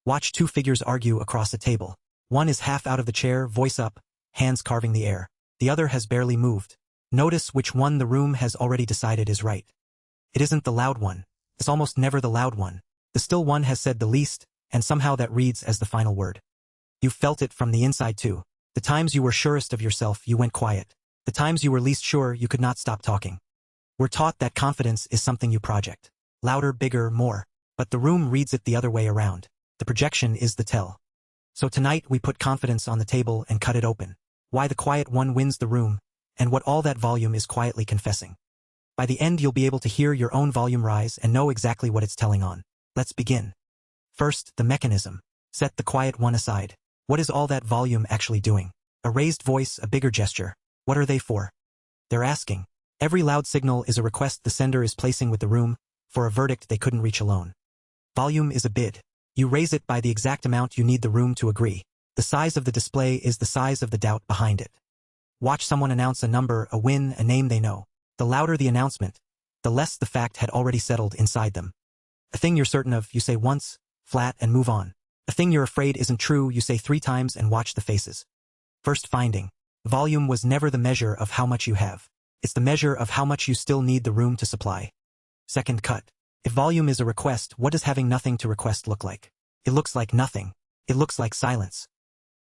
Watch two figures argue across a table. One is half out of the chair, voice up, hands carving the air. The other has barely moved. Notice which one the room has already decided is right. It isn't the loud one. It's almost never the loud one. The still one has said the least, and somehow that reads as the final word. You felt it from the inside too. The times you were surest of yourself, you went quiet. The times you were least sure, you could not stop talking. We're taught that confidence is something you project. Louder, bigger, more. But the room reads it the other way around. The projection is the tell. So tonight we put confidence on the table and cut it open. Why the quiet one wins the room, and what all that volume is quietly confessing. By the end you'll be able to hear your own volume rise and know exactly what it's telling on. Let's begin. First, the mechanism. Set the quiet one aside. What is all that volume actually doing? A raised voice, a bigger gesture. What are they for? They're asking. Every loud signal is a request the sender is placing with the room, for a verdict they couldn't reach alone. Volume is a bid. You raise it by the exact amount you need the room to agree. The size of the display is the size of the doubt behind it. Watch someone announce a number, a win, a name they know. The louder the announcement, the less the fact had already settled inside them. A thing you're certain of, you say once, flat, and move on. A thing you're afraid isn't true, you say 3 times and watch the faces. First finding. Volume was never the measure of how much you have. It's the measure of how much you still need the room to supply. Second cut. If volume is a request, what does having nothing to request look like? It looks like nothing. It looks like silence.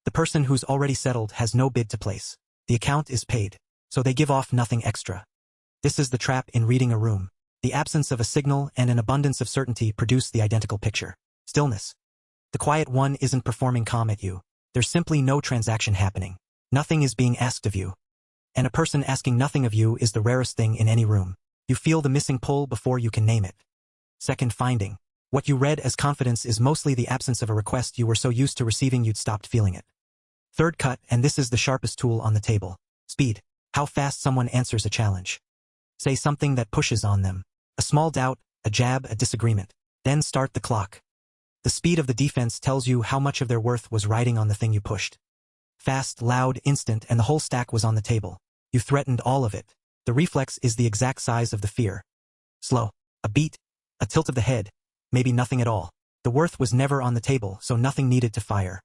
The person who's already settled has no bid to place. The account is paid, so they give off nothing extra. This is the trap in reading a room. The absence of a signal and an abundance of certainty produce the identical picture. Stillness. The quiet one isn't performing calm at you. There's simply no transaction happening. Nothing is being asked of you. And a person asking nothing of you is the rarest thing in any room. You feel the missing pull before you can name it. Second finding. What you read as confidence is mostly the absence of a request you were so used to receiving you'd stopped feeling it. Third cut, and this is the sharpest tool on the table. Speed. How fast someone answers a challenge. Say something that pushes on them. A small doubt, a jab, a disagreement. Then start the clock. The speed of the defense tells you how much of their worth was riding on the thing you pushed. Fast, loud, instant, and the whole stack was on the table. You threatened all of it. The reflex is the exact size of the fear. Slow. A beat. A tilt of the head. Maybe nothing at all. The worth was never on the table, so nothing needed to fire.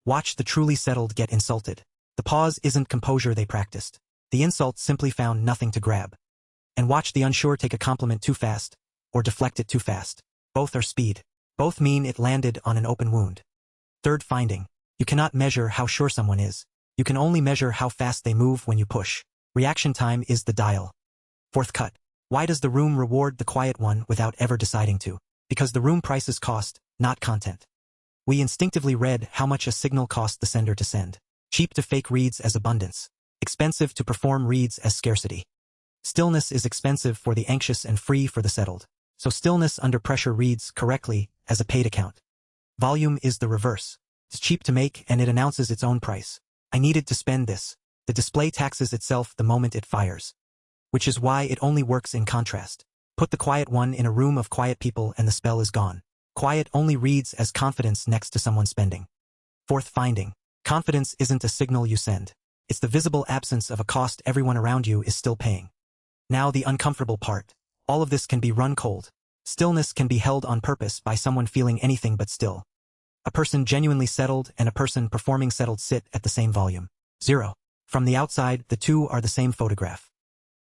Watch the truly settled get insulted. The pause isn't composure they practiced. The insult simply found nothing to grab. And watch the unsure take a compliment too fast, or deflect it too fast. Both are speed. Both mean it landed on an open wound. Third finding. You cannot measure how sure someone is. You can only measure how fast they move when you push. Reaction time is the dial. Fourth cut. Why does the room reward the quiet one without ever deciding to? Because the room prices cost, not content. We instinctively read how much a signal cost the sender to send. Cheap to fake reads as abundance. Expensive to perform reads as scarcity. Stillness is expensive for the anxious and free for the settled. So stillness under pressure reads correctly as a paid account. Volume is the reverse. It's cheap to make and it announces its own price. I needed to spend this. The display taxes itself the moment it fires. Which is why it only works in contrast. Put the quiet one in a room of quiet people and the spell is gone. Quiet only reads as confidence next to someone spending. Fourth finding. Confidence isn't a signal you send. It's the visible absence of a cost everyone around you is still paying. Now the uncomfortable part. All of this can be run cold. Stillness can be held on purpose by someone feeling anything but still. A person genuinely settled and a person performing settled sit at the same volume. 0. From the outside, the two are the same photograph.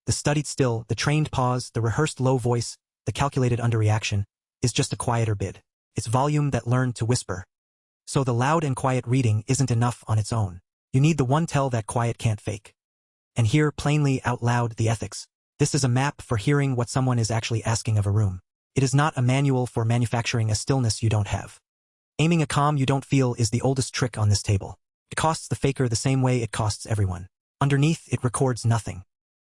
The studied still, the trained pause, the rehearsed low voice, the calculated underreaction, is just a quieter bid. It's volume that learned to whisper. So the loud and quiet reading isn't enough on its own. You need the one tell that quiet can't fake. And hear plainly out loud the ethics. This is a map for hearing what someone is actually asking of a room. It is not a manual for manufacturing a stillness you don't have. Aiming a calm you don't feel is the oldest trick on this table. It costs the faker the same way it costs everyone. Underneath, it records nothing.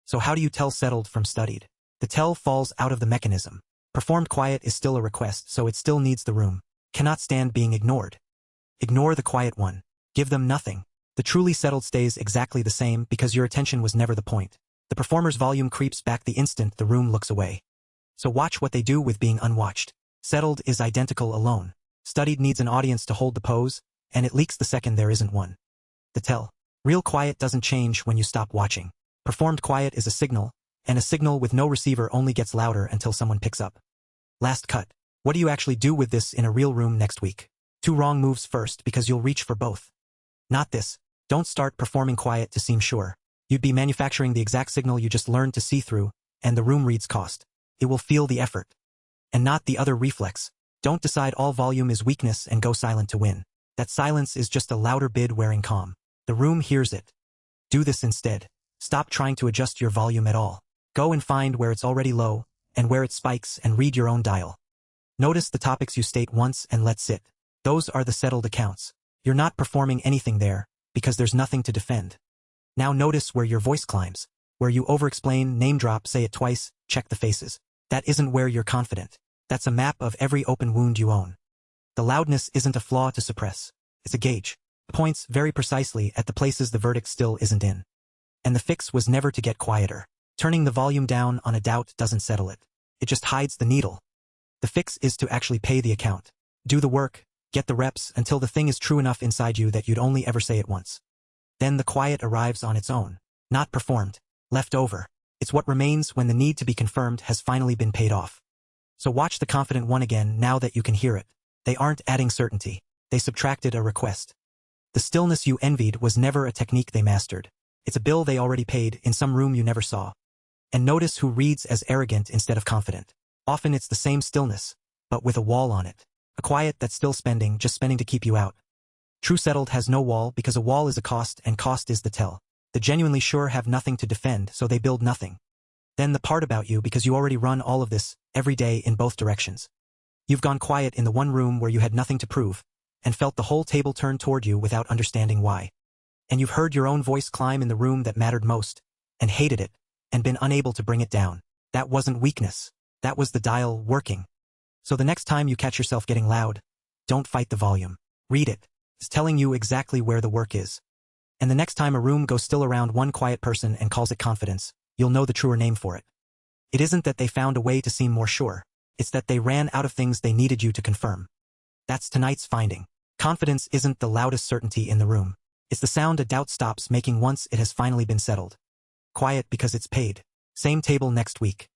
So how do you tell settled from studied? The tell falls out of the mechanism. Performed quiet is still a request, so it still needs the room. Cannot stand being ignored. Ignore the quiet one. Give them nothing. The truly settled stays exactly the same because your attention was never the point. The performer's volume creeps back the instant the room looks away. So watch what they do with being unwatched. Settled is identical alone. Studied needs an audience to hold the pose, and it leaks the second there isn't one. The tell. Real quiet doesn't change when you stop watching. Performed quiet is a signal, and a signal with no receiver only gets louder until someone picks up. Last cut. What do you actually do with this in a real room next week? Two wrong moves first because you'll reach for both. Not this. Don't start performing quiet to seem sure. You'd be manufacturing the exact signal you just learned to see through, and the room reads cost. It will feel the effort. And not the other reflex. Don't decide all volume is weakness and go silent to win. That silence is just a louder bid wearing calm. The room hears it. Do this instead. Stop trying to adjust your volume at all. Go and find where it's already low, and where it spikes, and read your own dial. Notice the topics you state once and let sit. Those are the settled accounts. You're not performing anything there, because there's nothing to defend. Now notice where your voice climbs, where you over-explain, name drop, say it twice, check the faces. That isn't where you're confident. That's a map of every open wound you own. The loudness isn't a flaw to suppress. It's a gauge. It points very precisely at the places the verdict still isn't in. And the fix was never to get quieter. Turning the volume down on a doubt doesn't settle it. It just hides the needle. The fix is to actually pay the account. Do the work, get the reps until the thing is true enough inside you that you'd only ever say it once. Then the quiet arrives on its own. Not performed. Left over. It's what remains when the need to be confirmed has finally been paid off. So watch the confident one again now that you can hear it. They aren't adding certainty. They subtracted a request. The stillness you envied was never a technique they mastered. It's a bill they already paid in some room you never saw. And notice who reads as arrogant instead of confident. Often it's the same stillness, but with a wall on it. A quiet that's still spending, just spending to keep you out. True settled has no wall because a wall is a cost and cost is the tell. The genuinely sure have nothing to defend, so they build nothing. Then the part about you because you already run all of this, every day in both directions. You've gone quiet in the one room where you had nothing to prove, and felt the whole table turn toward you without understanding why. And you've heard your own voice climb in the room that mattered most, and hated it, and been unable to bring it down. That wasn't weakness. That was the dial working. So the next time you catch yourself getting loud, don't fight the volume. Read it. It's telling you exactly where the work is. And the next time a room goes still around one quiet person and calls it confidence, you'll know the truer name for it. It isn't that they found a way to seem more sure. It's that they ran out of things they needed you to confirm. That's tonight's finding. Confidence isn't the loudest certainty in the room. It's the sound a doubt stops making once it has finally been settled. Quiet because it's paid. Same table next week.